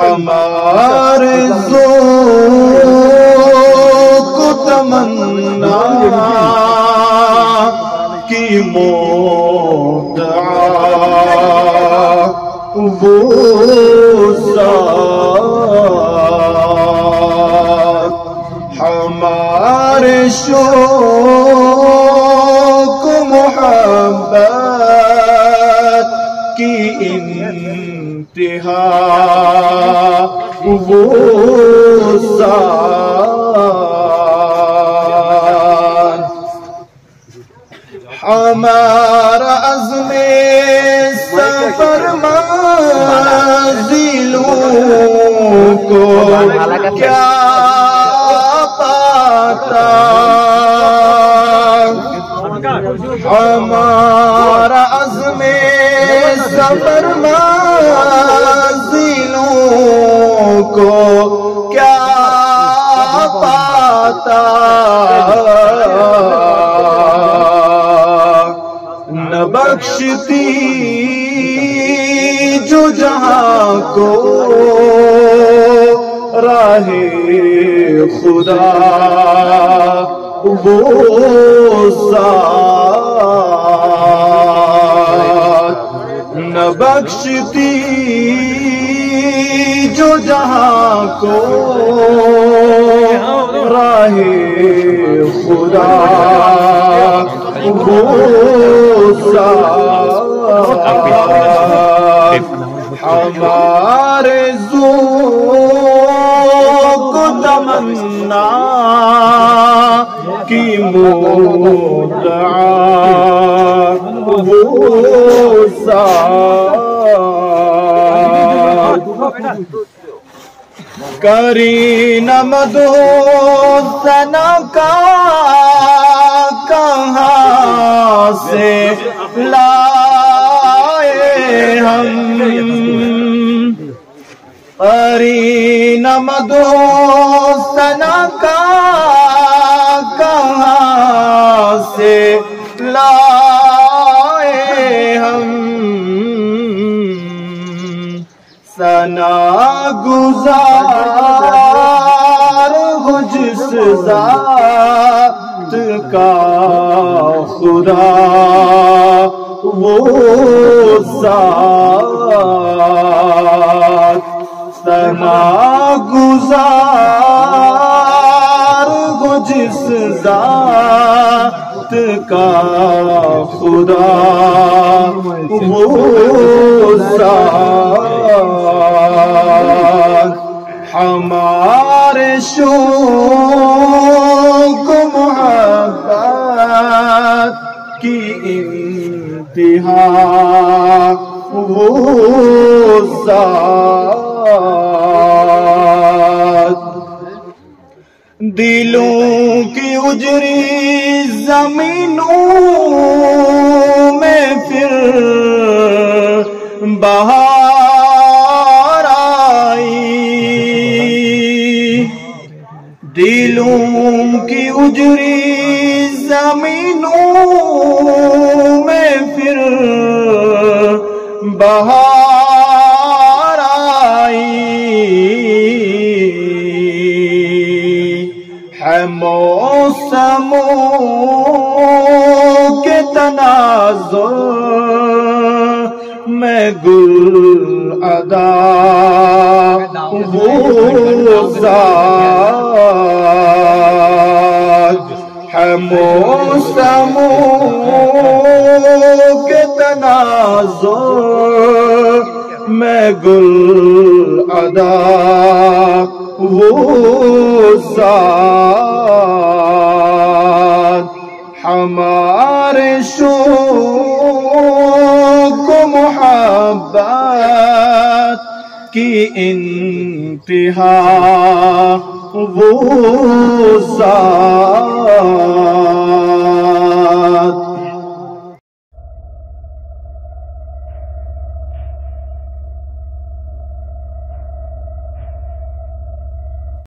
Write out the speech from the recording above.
ہمارے ذوق کو تمنا کی مودع وہ ذات ہمارے شوق محبت کی انتہا وہ ذات ہمارا عزم سفر منزلوں کو کیا پاتا ہمارا عزم سفر منزلوں کو کیا پاتا نہ بخشتی جو جہاں کو راہ خدا وہ ذات نہ بخشتی جو جہاں کو راہ خدا وہ ذات ہمارے ذوق کو تمنا کی مودع وہ ذات کرین مدو ثنا کا کہاں سے لائے ہم کرین مدو ثنا کا کہاں سے لائے ہم ثنا گزار ہو جس ذات کا خدا وہ ذات ثنا گزار ہو جس ذات کا خدا وہ ذات ہمارے شوق محبت کی انتہا وہ ذات دلوں کی اجری زمینوں میں پھر بہار آئی دلوں کی اجری زمینوں میں پھر بہار آئی ہے موسموں کے تناظر میں گل ادا وہ ذات ہے موسموں کے تناظر میں گل ادا وہ ذات ہمارے شوق و محبت کی انتہا وہ ذات